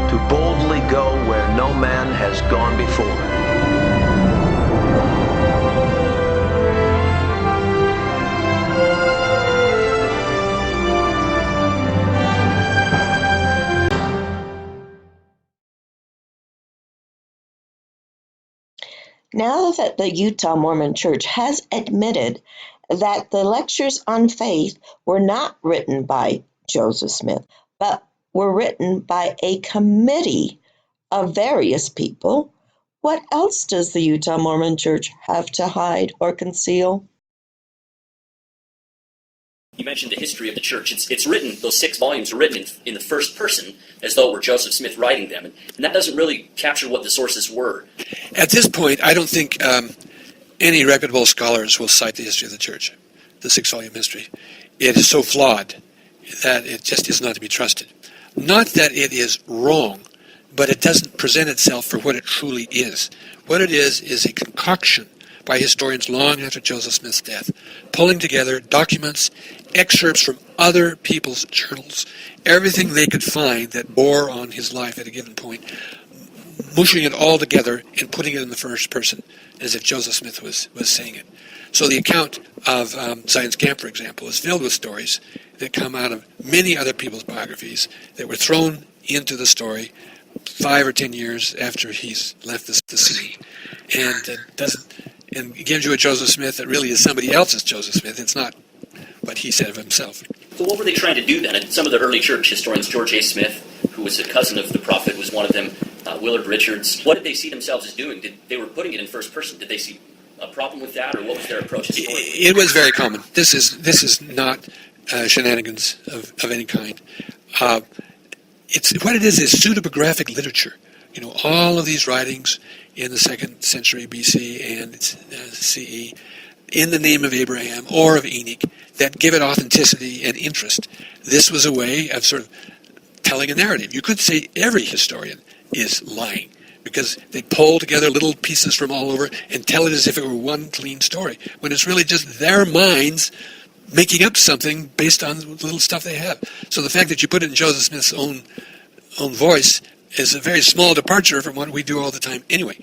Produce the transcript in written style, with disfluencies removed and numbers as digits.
to boldly go where no man has gone before. Now that the Utah Mormon Church has admitted that the lectures on faith were not written by Joseph Smith, but were written by a committee of various people, what else does the Utah Mormon Church have to hide or conceal? You mentioned the history of the church. It's written, those 6 volumes are written in the first person, as though it were Joseph Smith writing them. And that doesn't really capture what the sources were. At this point, I don't think any reputable scholars will cite the history of the church, the 6-volume history. It is so flawed that it just is not to be trusted. Not that it is wrong, but it doesn't present itself for what it truly is. What it is a concoction by historians long after Joseph Smith's death, pulling together documents, excerpts from other people's journals, everything they could find that bore on his life at a given point, mushing it all together and putting it in the first person, as if Joseph Smith was saying it. So the account of Zion's Camp, for example, is filled with stories that come out of many other people's biographies that were thrown into the story 5 or 10 years after he's left the scene, and gives you a Joseph Smith that really is somebody else's Joseph Smith. It's not what he said of himself. So what were they trying to do then? And some of the early church historians, George A. Smith, who was a cousin of the prophet, was one of them, Willard Richards. What did they see themselves as doing? They were putting it in first person. Did they see a problem with that, or what was their approach historically? It was very common. This is not shenanigans of any kind. It's what it is pseudepigraphic literature. You know, all of these writings in the 2nd century BC and CE in the name of Abraham or of Enoch that give it authenticity and interest. This was a way of sort of telling a narrative. You could say every historian is lying because they pull together little pieces from all over and tell it as if it were one clean story, when it's really just their minds making up something based on the little stuff they have. So the fact that you put it in Joseph Smith's own voice is a very small departure from what we do all the time anyway.